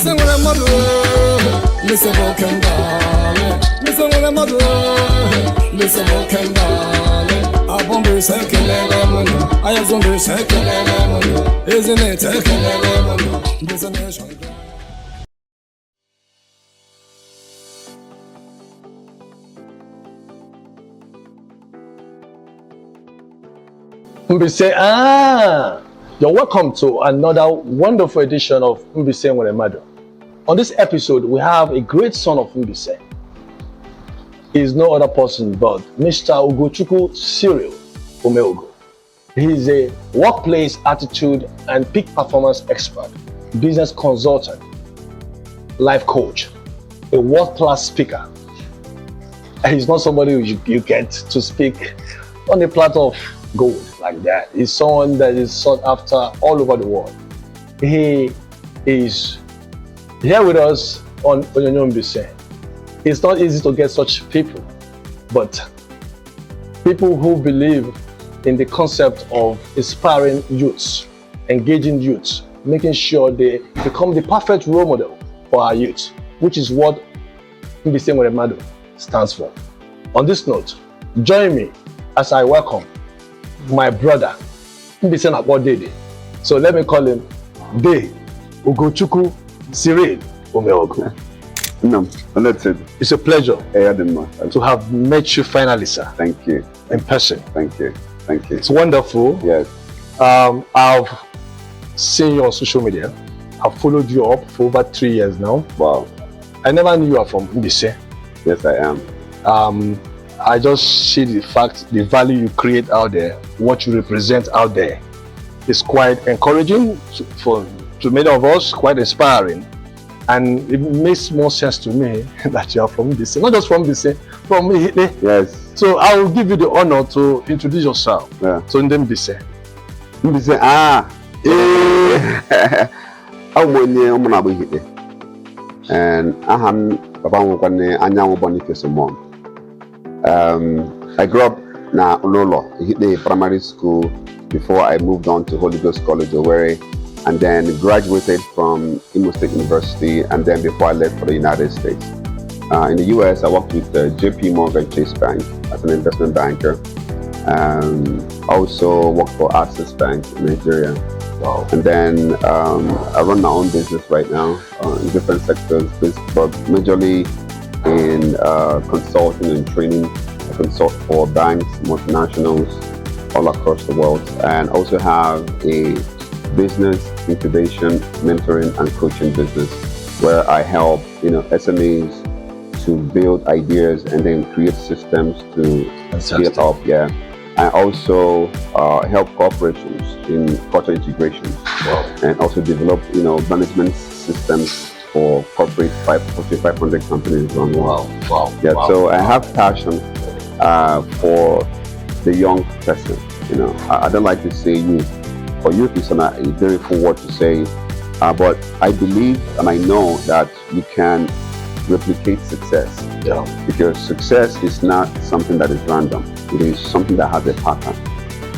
Listen when I'm mother, listen what can darling. Listen when I'm mother, listen what can darling. I won't be second lemon. I have some be second lemon. Isn't it second lemon? This a nation. Mbise, you're welcome to another wonderful edition of Mbise Nwelemadu. On this episode, we have a great son of Mbise. He is no other person but Mr. Ugochukwu Cyril Omeogu. He is a workplace attitude and peak performance expert, business consultant, life coach, a world-class speaker. And he's not somebody you get to speak on a platter of gold like that. He's someone that is sought after all over the world. He is here with us on Onyonyo Mbise. It's not easy to get such people, but people who believe in the concept of inspiring youths, engaging youths, making sure they become the perfect role model for our youth, which is what Mbise Nwelemadu stands for. On this note, join me as I welcome my brother, Mbise Nwelemadu. So let me call him De Ugochukwu Cyril Omeogu. No, that's it. It's a pleasure to have met you finally, sir. Thank you. In person. Thank you. Thank you. It's wonderful. Yes. I've seen you on social media. I've followed you up for over 3 years now. Wow. I never knew you are from Mbise. Yes, I am. I just see the fact, the value you create out there, what you represent out there is quite encouraging to many of us, quite inspiring. And it makes more sense to me that you are from Mbise, not just from Mbise, from me. Yes. So I will give you the honor to introduce yourself. Yeah. So in Mbise. Mbise, and I grew up na Ololo, the primary school before I moved on to Holy Ghost College, Owerri, and then graduated from Imo State University, and then before I left for the United States. In the US, I worked with JP Morgan Chase Bank as an investment banker. Also worked for Access Bank in Nigeria. Wow. And then I run my own business right now in different sectors, but majorly in consulting and training. I consult for banks, multinationals all across the world, and also have a business incubation, mentoring, and coaching business where I help SMEs to build ideas and then create systems to scale up. Yeah. I also help corporations in culture integration. Wow. And also develop management systems for corporate Fortune 500 companies around the world. Wow. Yeah. Wow. So I have passion for the young person. I don't like to say youth. For youth is a very full word to say, but I believe and I know that you can replicate success. Yeah. Because success is not something that is random. It is something that has a pattern.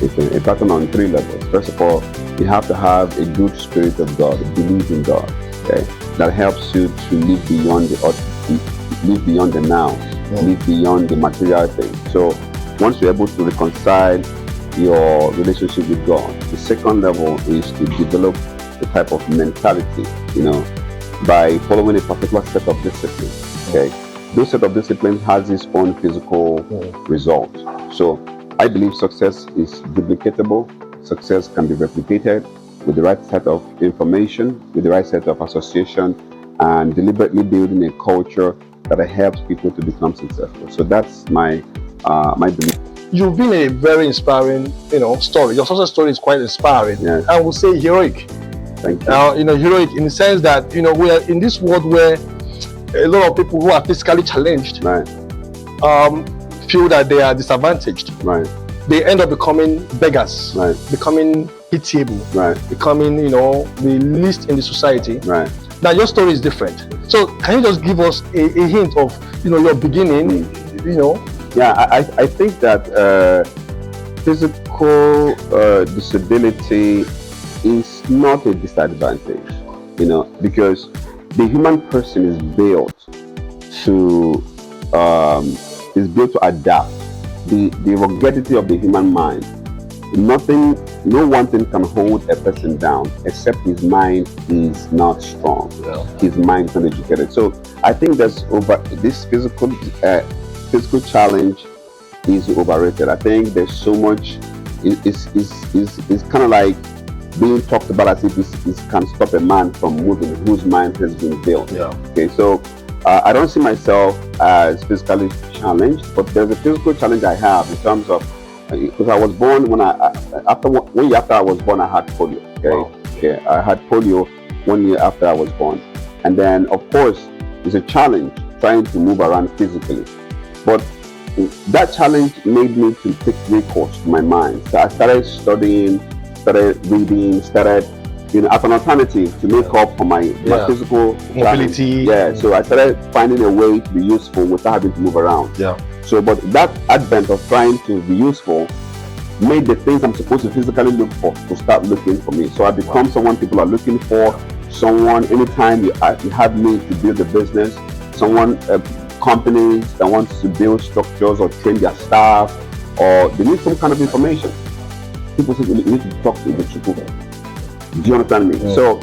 It's a pattern on 3 levels. First of all, you have to have a good spirit of God, a belief in God. Okay, that helps you to live beyond the now, live beyond the material things. So once you're able to reconcile your relationship with God, the second level is to develop the type of mentality, by following a particular set of disciplines. Okay, those set of disciplines has its own physical result. So I believe success is duplicatable. Success can be replicated with the right set of information, with the right set of association, and deliberately building a culture that helps people to become successful. So that's my belief. You've been a very inspiring, story. Your success story is quite inspiring. Yes. I would say heroic. Thank you. Heroic in the sense that we are in this world where a lot of people who are physically challenged, Right. Feel that they are disadvantaged. Right. They end up becoming beggars, Right. becoming pitiable, Right. becoming the least in the society. Right. Now your story is different. So can you just give us a hint of your beginning? Yeah, I think that physical disability is not a disadvantage, because the human person is built to adapt. The ruggedity of the human mind. No one thing can hold a person down except his mind is not strong. Yeah. His mind is not educated. So I think that's over. This physical challenge is overrated. I think there's so much. It's kind of like being talked about as if it can stop a man from moving, whose mind has been built. Yeah. Okay, so I don't see myself as physically challenged, but there's a physical challenge I have in terms of because I was born when after I was born I had polio. Okay, Wow. Okay, I had polio 1 year after I was born, and then of course it's a challenge trying to move around physically, but that challenge made me to take recourse to my mind. So I started studying, started reading, started as an alternative to make up for my physical mobility. Yeah, so I started finding a way to be useful without having to move around. Yeah. So, but that advent of trying to be useful made the things I'm supposed to physically look for to start looking for me. So I become someone people are looking for. Someone, anytime you have me to build a business, someone, companies that wants to build structures or train their staff, or they need some kind of information. People say you need to talk to Ugochukwu. Do you understand me? Yeah. So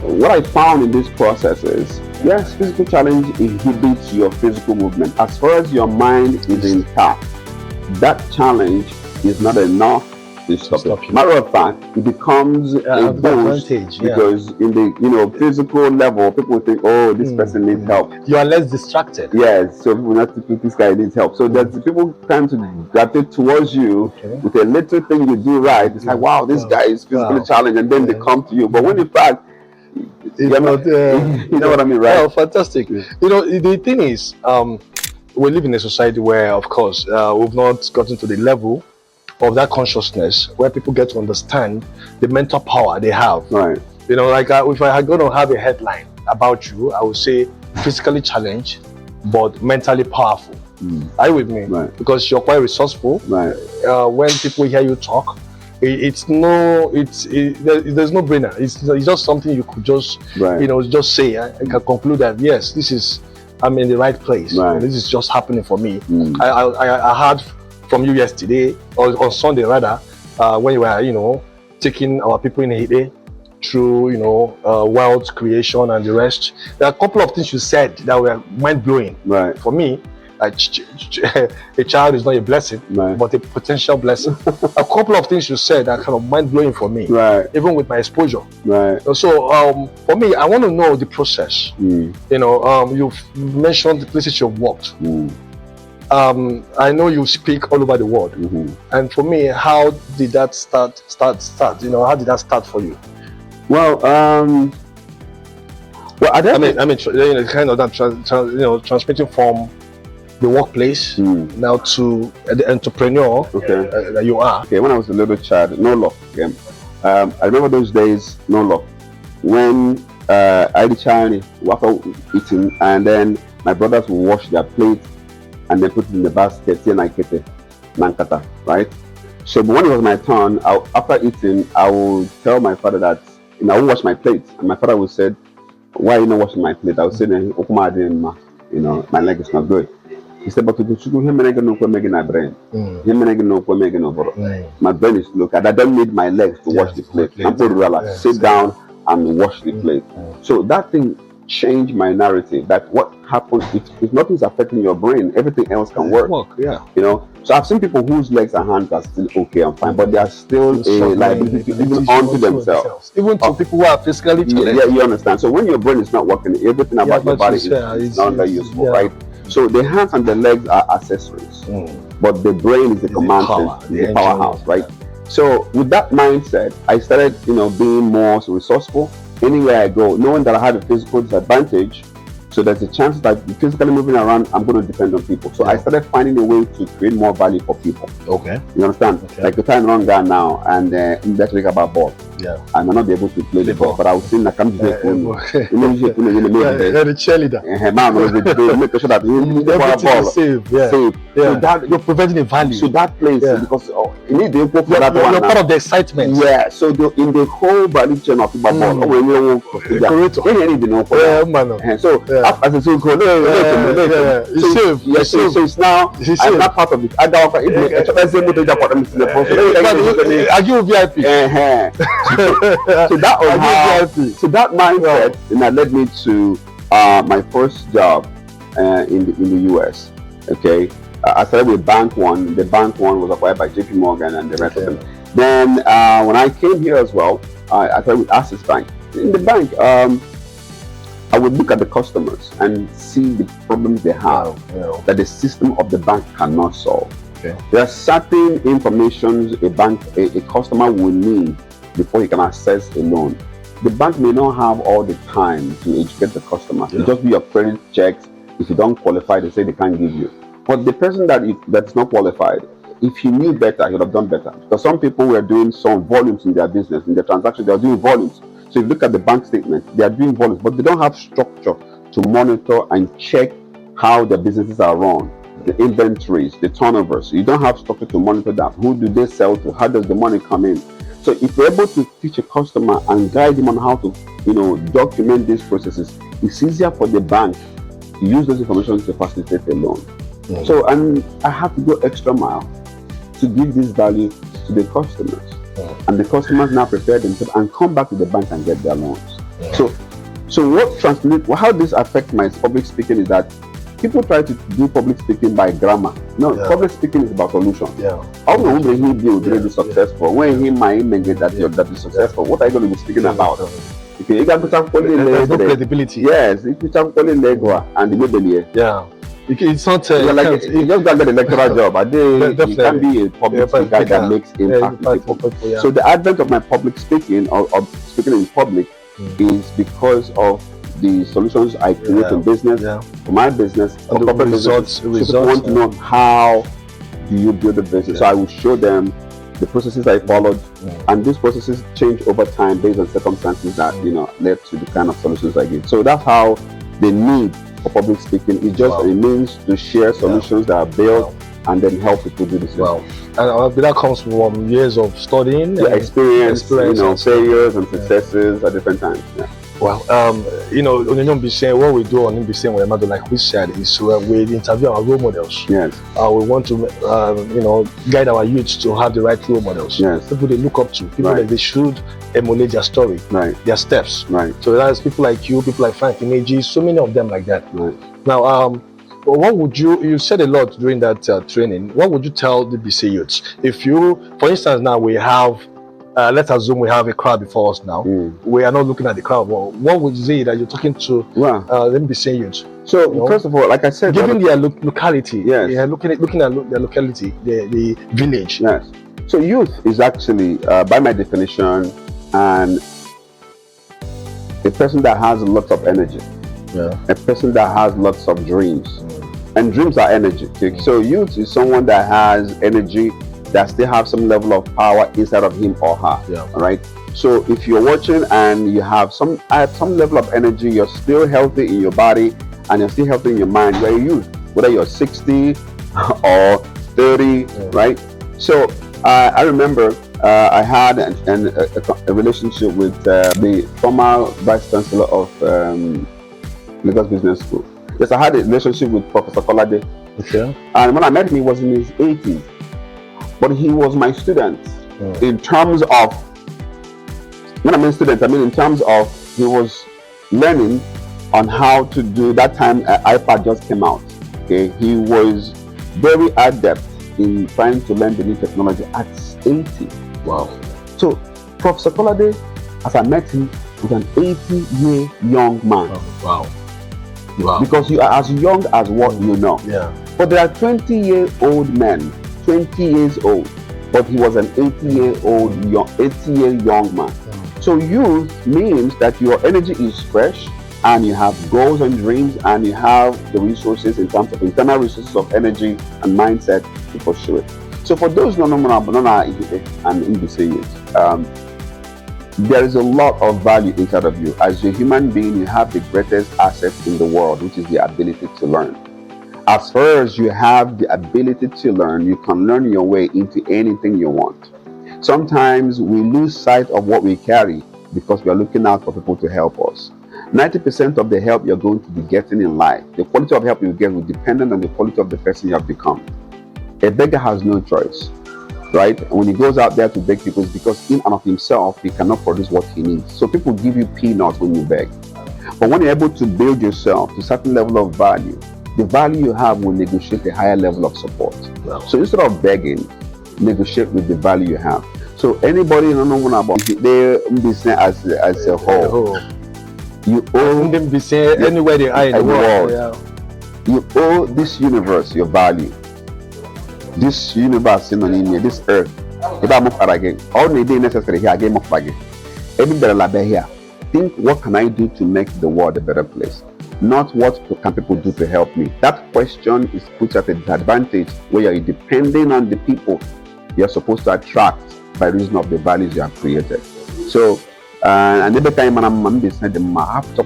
what I found in this process is, yes, physical challenge inhibits your physical movement. As far as your mind is intact, that challenge is not enough to stop it. Matter of fact, it becomes a boost because in the physical level, people think, oh, this person needs help. You are less distracted. Yes, so people not think this guy needs help. So that people tend to gravitate towards you with a little thing you do right. It's like, wow, this guy is physically challenged, and then they come to you. But when in fact, you know what I mean, right? Oh, fantastic. Yeah. The thing is, we live in a society where, of course, we've not gotten to the level of that consciousness where people get to understand the mental power they have. Right. Like if I had going to have a headline about you, I would say physically challenged, but mentally powerful. Are you with me? Right. Because you're quite resourceful. Right. When people hear you talk, there's no brainer. It's just something you could just, just say. I can conclude that yes, I'm in the right place. Right. This is just happening for me. I heard from you yesterday, or on Sunday rather, when you were, taking our people in Haiti through, wealth creation and the rest. There are a couple of things you said that were mind-blowing. Right. For me, a child is not a blessing, but a potential blessing. A couple of things you said are kind of mind-blowing for me, even with my exposure. Right. So for me, I want to know the process. You've mentioned the places you've worked. I know you speak all over the world, and for me, how did that start? How did that start for you? Well, kind of that transmitting from the workplace now to the entrepreneur that you are. Okay, when I was a little child, no luck. Okay, I remember those days, no luck. When I did Chinese after eating, and then my brothers would wash their plates and then put it in the basket, nankata, right? So but when it was my turn, after eating, I would tell my father that I will wash my plate, and my father would say, "Why are you not washing my plate?" I would say, my leg is not good. He said, "But my brain is look. I don't need my legs to wash the plate. I'm going to sit down and wash the plate." So that thing changed my narrative. That what happens if nothing's affecting your brain, everything else can work. So I've seen people whose legs and hands are still okay and fine, but they are still a liability even onto themselves. Even to people who are physically challenged. Yeah, you understand. So when your brain is not working, everything about your body is no longer useful, right? So the hands and the legs are accessories, but the brain is the command center, the powerhouse, right? So with that mindset, I started, being more resourceful. Anywhere I go, knowing that I had a physical disadvantage, so there's a chance that physically moving around, I'm going to depend on people. So I started finding a way to create more value for people. Okay. You understand? Okay. Like the time around there now, and let's talk about ball. I might not be able to play the ball, but I will sing like I'm the cheerleader. Make sure that you save. So that you're providing a value. So that place because you need the input for that one. You're part of the excitement. Yeah. So in the whole value chain of football, so as a so it's now I'm not part of it. I got VIP. So that was how. So that mindset led me to my first job in the US. Okay, I started with Bank One. The Bank One was acquired by JP Morgan and the rest of them. Then when I came here as well, I started with Access Bank. In the bank, I would look at the customers and see the problems they have that the system of the bank cannot solve. Okay. There are certain information a customer will need before he can access a loan. The bank may not have all the time to educate the customer. You just do your credit checks. If you don't qualify, they say they can't give you. But the person that's not qualified, if he knew better, he would have done better. Because some people were doing some volumes in their business, in their transactions, they are doing volumes. So if you look at the bank statement, they are doing volumes, but they don't have structure to monitor and check how their businesses are run, the inventories, the turnovers. You don't have structure to monitor that. Who do they sell to? How does the money come in? So if you're able to teach a customer and guide him on how to, document these processes, it's easier for the bank to use those information to facilitate a loan. So, and I have to go extra mile to give this value to the customers. And the customers now prepare themselves and come back to the bank and get their loans. So how this affects my public speaking is that people try to do public speaking by grammar. No, public speaking is about solution. How when he build really successful, when he might make it that is successful, what are you going to be speaking about? Okay, you got to talk there's no credibility. Yes, if you talk Legua and the middle it's not you just got the lecturer job. You can be a public speaker that makes impact with people. So the advent of my public speaking or speaking in public is because of the solutions I create in business, for my business, for corporate results. People want to know how do you build a business. So I will show them the processes I followed, and these processes change over time based on circumstances that led to the kind of solutions I give. So that's how the need for public speaking is just a means to share solutions that are built and then help people do this. And that comes from years of studying, experience, failures and successes at different times. Well, on Mbise, what we do on Mbise with Mado, like we said, is we interview our role models. Yes. We want to, guide our youth to have the right role models. Yes. People they look up to, people that they should emulate their story, their steps. So that's people like you, people like Frank Imeji, so many of them like that. Now, what would you said a lot during that training, what would you tell the BC youths? If you, for instance, now we have, let's assume we have a crowd before us now. We are not looking at the crowd. Well, what would you say that you're talking to them BC youths? So, first of all, like I said, given their locality, looking at their locality, the village. Yes. So youth is actually, by my definition, and a person that has lots of energy, a person that has lots of dreams, and dreams are energy. So youth is someone that has energy, that still have some level of power inside of him or her. All right. So if you're watching and you have some level of energy, you're still healthy in your body and you're still healthy in your mind, you're a youth, whether you're 60 or 30, right? So I remember I had a relationship with the former Vice Chancellor of Lagos Business School. Yes, I had a relationship with Professor Kolade. And when I met him, he was in his 80s. But he was my student in terms of, when I mean student, I mean in terms of he was learning on how to do, that time iPad just came out. Okay, he was very adept in trying to learn the new technology at 80. Wow. So Professor Kolade, as I met him, was an 80-year young man. Wow. Because you are as young as what you know. But there are 20-year-old men, 20 years old, but he was an 80-year young man. So youth means that your energy is fresh and you have goals and dreams and you have the resources in terms of internal resources of energy and mindset to pursue it. So for those and Mbise youth, There is a lot of value inside of you. As a human being, you have the greatest asset in the world, which is the ability to learn. As far as you have the ability to learn, you can learn your way into anything you want. Sometimes we lose sight of what we carry because we are looking out for people to help us. 90% of the help you're going to be getting in life, the quality of help you get will depend on the quality of the person you have become. A beggar has no choice, right? And when he goes out there to beg people, it's because in and of himself, he cannot produce what he needs. So people give you peanuts when you beg. But when you're able to build yourself to a certain level of value, the value you have will negotiate a higher level of support. Wow. So instead of begging, negotiate with the value you have. So anybody don't know about their business as a whole. You owe them be saying anywhere they are in the world. Yeah. You owe this universe your value. This universe, this earth. All the day necessary here, game of baggy. Everybody here. Think, what can I do to make the world a better place? Not what can people do to help me. That question is put at a disadvantage where you're depending on the people you're supposed to attract by reason of the values you have created. So, and every time I'm business, I have to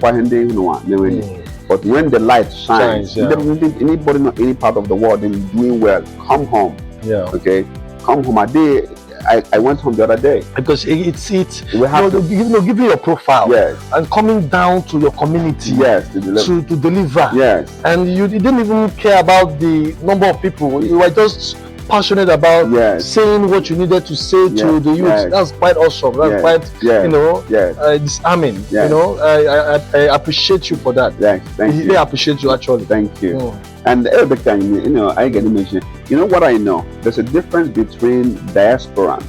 but when the light shines, anybody in any part of the world is doing well, come home. Yeah. Okay, come home. I went home the other day because it's we have to give you your profile, yes, and coming down to your community, yes, to deliver, yes, and you didn't even care about the number of people. You were just passionate about saying what you needed to say to the youth. That's quite awesome. That's quite disarming. You know, I appreciate you for that. Thank you. I appreciate you actually. Thank you. And every time, I get to mention, what I know, there's a difference between diasporans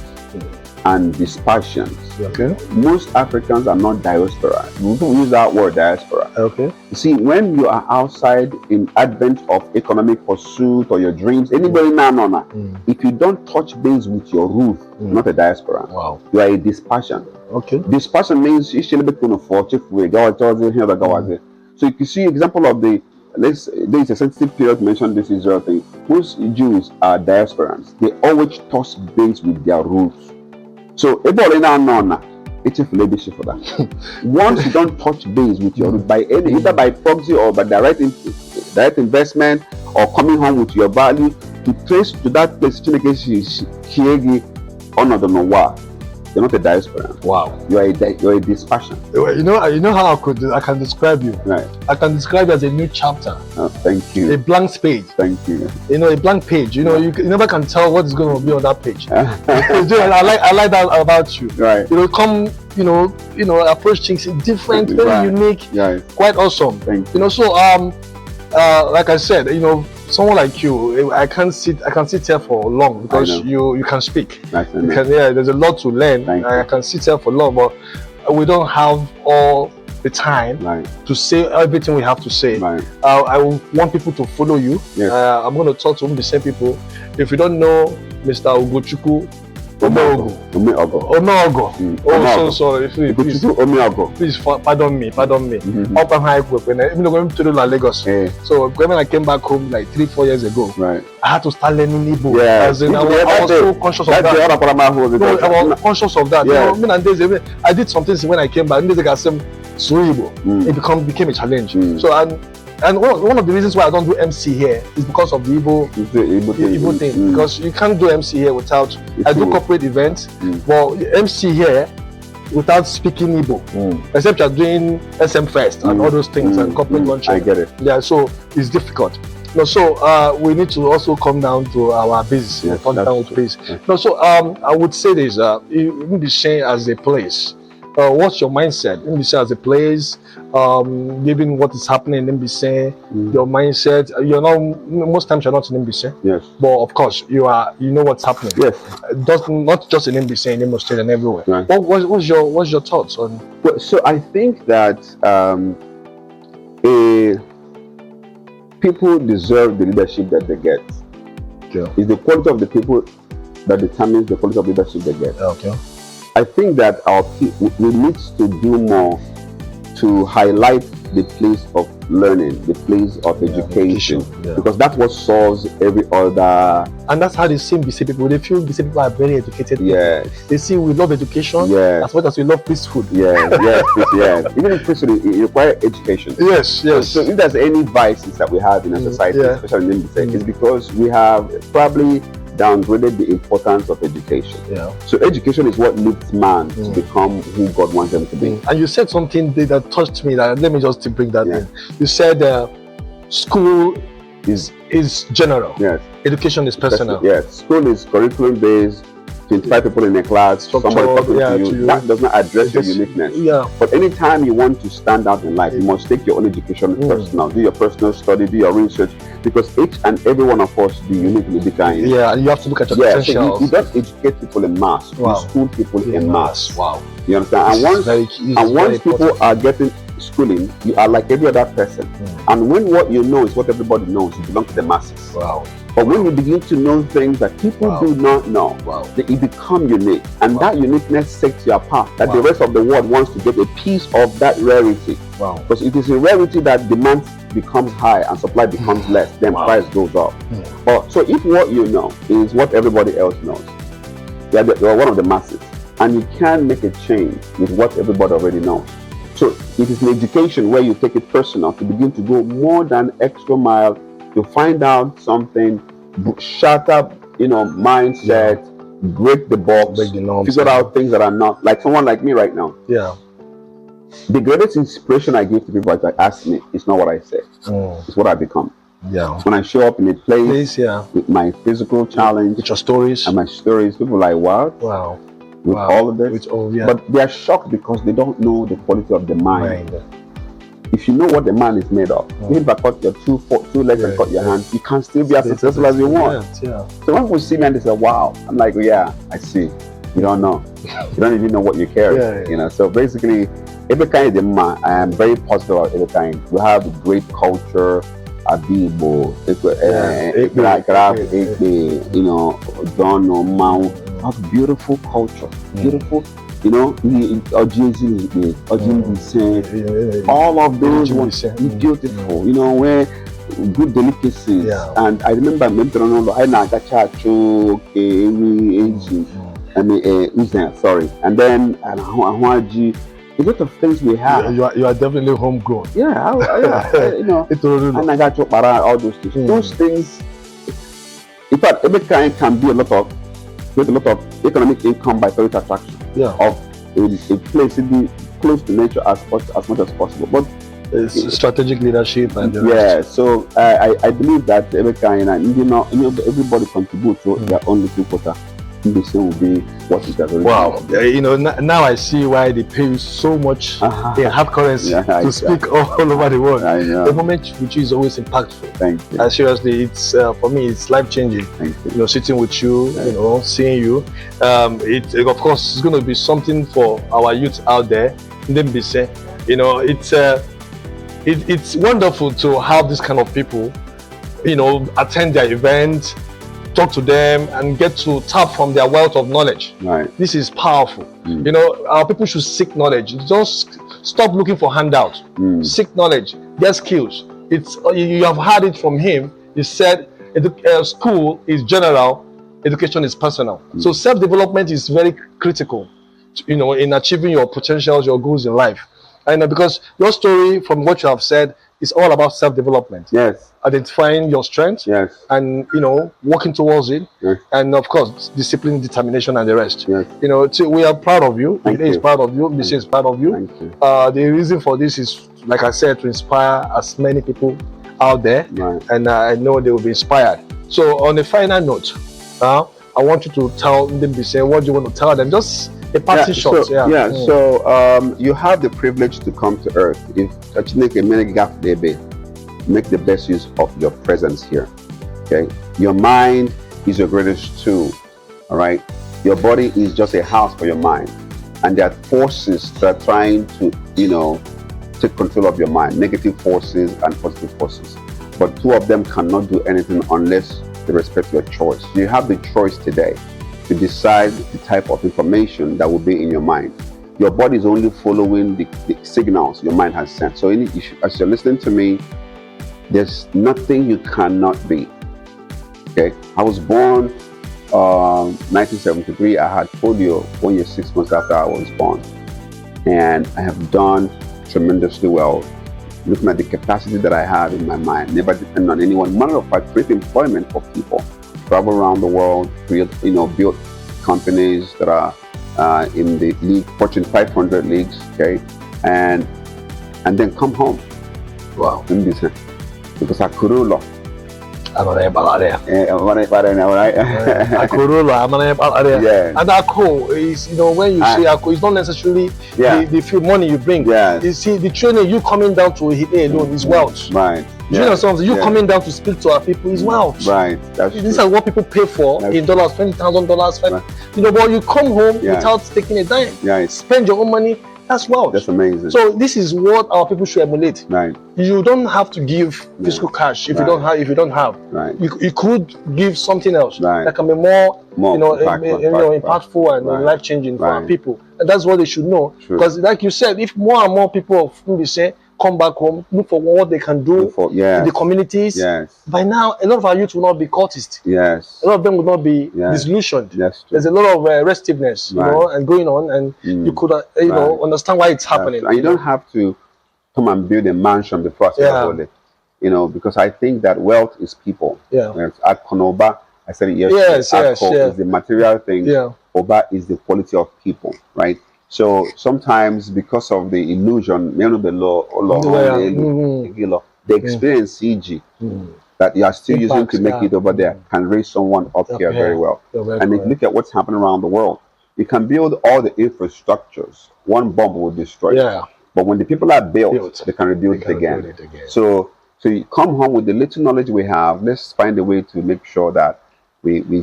and dispersions. Okay. Most Africans are not diaspora. We don't use that word diaspora. Okay. You see, when you are outside in advent of economic pursuit or your dreams, anybody if you don't touch base with your root, not a diaspora. Wow. You are a dispersion. Okay. Dispersion means you should be going to fortune. So if you see example of there's a sensitive period mentioned this Israel thing. Most Jews are diasporans. They always touch base with their roots. So everybody now it's a leadership for that. Once you don't touch base with your root by either by proxy or by direct investment or coming home with your value to trace to that place, you're not a diaspora. Wow. You're a dispersion. You know how I can describe you. Right. I can describe you as a new chapter. Oh, thank you. A blank page. Thank you. A blank page. You never can tell what is going to be on that page. I like that about you. Right. Approach things different, very unique. Yeah. Quite awesome. Thank you. So like I said, someone like you, I can sit here for long because you can speak. There's a lot to learn. I can sit here for long, but we don't have all the time to say everything we have to say. I want people to follow you. Yes. I'm going to talk to the same people. If you don't know Mr. Ugochukwu, Omeogu. So sorry. Please, pardon me. Up and high, even though I'm to Lagos. So when I came back home like 3-4 years ago, I had to start learning Igbo. As in, I was so conscious of that. I was conscious of that. I did some things when I came back. I said, it became a challenge. And one of the reasons why I don't do MC here is because of the Igbo thing. Because you can't do MC here without. I do corporate events, but MC here without speaking Igbo, except you're doing SM Fest and all those things and corporate launching. I get it. Yeah, so it's difficult. So we need to also come down to our base. Yes, come down to base. So I would say this: Mbise as a place. What's your mindset? Mbise as a place, given what is happening in Mbise, your mindset. Most times you're not in Mbise. Yes. But of course, you know what's happening. Yes. Not just in Mbise, in Imo State and everywhere. Right. What's your thoughts on? Well, so I think that people deserve the leadership that they get. Yeah. It's the quality of the people that determines the quality of leadership they get. Okay. I think that we need to do more to highlight the place of learning, the place of education, because that's what solves every other. And that's how they see BC people. They feel BC people are very educated. Yes. They see we love education as much as we love priesthood. Yes. Even in priesthood, it requires education. Yes. So if there's any vices that we have in our society, especially in Mbise, it's because we have probably downgraded the importance of education. So education is what leads man to become who God wants them to be. And you said something that touched me. That let me just bring that in. You said school is general. Yes. Education is personal. Yes. School is curriculum based. 25 people in a class, somebody talking to you. That does not address your uniqueness. But anytime you want to stand out in life, you must take your own education personal, do your personal study, do your research, because each and every one of us be uniquely defined. And you have to look at your potential. So you don't educate people in mass. You school people in mass. You understand? And once people are getting schooling, you are like every other person. And when what you know is what everybody knows, you belong to the masses. But when you begin to know things that people do not know, then you become unique. And that uniqueness sets you apart. That the rest of the world wants to get a piece of that rarity. Because it is a rarity that demand becomes high and supply becomes less, then price goes up. So if what you know is what everybody else knows, you're one of the masses. And you can make a change with what everybody already knows. So it is an education where you take it personal to begin to go more than extra mile to find out something, shatter, mindset, break the box, figure out things that are not, like someone like me right now. The greatest inspiration I give to people is like, ask me, it's not what I say, it's what I become. When I show up in a place with my physical challenge, with your stories, and my stories, people are like, what? With all of this, but they are shocked because they don't know the quality of the mind. If you know what the man is made of, even if I cut your two legs and cut your hands, you can still be as successful as you want. So when people see me and they say, wow, I'm like, I see. You don't know. You don't even know what you carry. So basically, every kind of man, I am very positive about every kind. We have a great culture, Abibo, Dono, Mao. Have beautiful culture, beautiful, all of those ones beautiful, where good delicacies. And I remember sorry, and then a lot of things we have. You are definitely homegrown. And I got to all those things. Those things, in fact, every kind can be a lot of economic income by tourist attraction of a place to be close to nature as much as possible. But it's strategic leadership and the rest. So I believe that every kind and everybody contributes to their own little quota. This will be what it has already been. Now I see why they pay you so much in hard currency to speak all over the world. I know. The moment with you is always impactful. Thank you. Seriously, it's for me, it's life changing. Thank you. Sitting with you, seeing you. It of course is going to be something for our youth out there. It's wonderful to have this kind of people, attend their events, talk to them, and get to tap from their wealth of knowledge. This is powerful. Our people should seek knowledge. Just stop looking for handouts. Seek knowledge, get skills. You have heard it from him. He said school is general, education is personal. So self-development is very critical, in achieving your potentials, your goals in life. And because your story, from what you have said, is all about self-development. Identifying your strengths. And working towards it. And of course, discipline, determination, and the rest. We are proud of you. It is proud of you. BC is proud of you. The reason for this is, like I said, to inspire as many people out there. And I know they will be inspired. So on a final note, I want you to tell them, what do you want to tell them? Just a party shot. So you have the privilege to come to Earth. If make the best use of your presence here. Okay, your mind is your greatest tool. All right, your body is just a house for your mind, and there are forces that are trying to take control of your mind, negative forces and positive forces. But two of them cannot do anything unless they respect your choice. You have the choice today to decide the type of information that will be in your mind. your body is only following the signals your mind has sent. So as you're listening to me, there's nothing you cannot be. Okay, I was born 1973. I had polio 1 year 6 months after I was born, and I have done tremendously well. Looking at the capacity that I have in my mind, never depend on anyone. Matter of fact, create employment for people, travel around the world, create, build companies that are in the league, Fortune 500 leagues, okay, and then come home. Wow. Because I kurula. Yeah. And Ako is, when you say Ako, it's not necessarily the few money you bring. Yeah. You see, the training, you coming down to Hide alone is wealth. Right. You know something? You coming down to speak to our people is wealth. Right. These are what people pay for in dollars, $20,000. Right. But you come home without taking a dime. Right. Spend your own money. That's wealth. That's amazing. So this is what our people should emulate. Right. You don't have to give physical cash if you don't have. If you don't have, right. You could give something else that can be more impactful and life changing for our people. And that's what they should know. Because, like you said, if more and more people of Mbise come back home, look for what they can do in the communities. Yes. By now, a lot of our youth will not be cultist. Yes. A lot of them will not be disillusioned. Yes. There's a lot of restiveness, and going on, and you could, understand why it's happening. And you don't have to come and build a mansion before I hold it. Because I think that wealth is people. Yeah. At Konoba, I said it yesterday. Yes. Is the material thing. Yeah. Oba is the quality of people, right? So sometimes, because of the illusion, the experience CG that you are still using to make it over there can raise someone up here very well. And if you look at what's happening around the world, you can build all the infrastructures. One bomb will destroy it. But when the people are built, they can rebuild it again. So you come home with the little knowledge we have. Let's find a way to make sure that we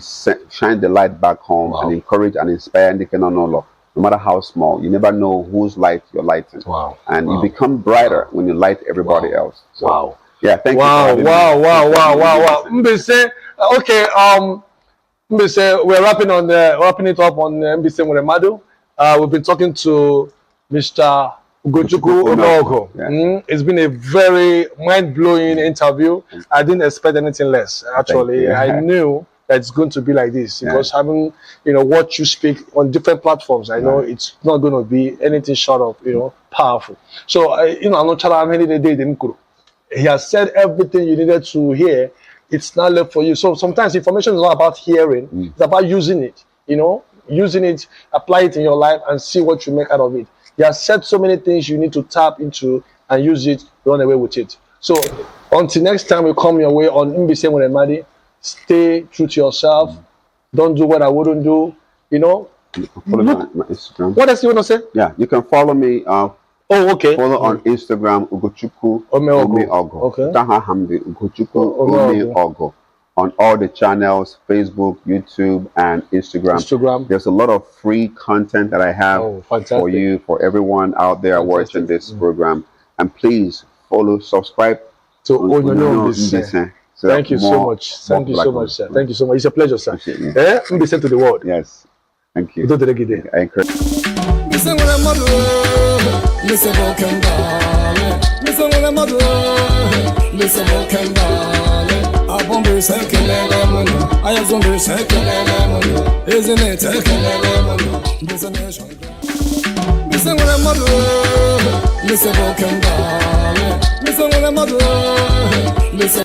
shine the light back home and encourage and inspire no matter how small. You never know whose light you're lighting. And you become brighter when you light everybody else. So, yeah, thank you. Wow. Mbise, okay, Mbise, we're wrapping it up on Mbise Muremadu. We've been talking to Mr. Ugochukwu Omeogu. It's been a very mind-blowing interview. I didn't expect anything less, actually. I knew that it's going to be like this because having what you speak on different platforms, I know it's not going to be anything short of powerful. So he has said everything you needed to hear. It's not left for you. So sometimes information is not about hearing; it's about using it. Using it, apply it in your life, and see what you make out of it. He has said so many things you need to tap into and use it. Run away with it. So until next time we come your way on Mbise Muremadi. Stay true to yourself. Don't do what I wouldn't do. Follow me on my Instagram. What else you want to say? Yeah, you can follow me. Okay. Follow on Instagram, Ugochukwu Omeogu. Okay. Ugochukwu Omeogu. On all the channels, Facebook, YouTube, and Instagram. There's a lot of free content that I have for you, for everyone out there watching this program. And please follow, subscribe to Mbise. So thank you so much. Thank you so much, sir. Thank you so much. It's a pleasure, sir. Mbise to the world. Yes. Thank you. I encourage. Listen,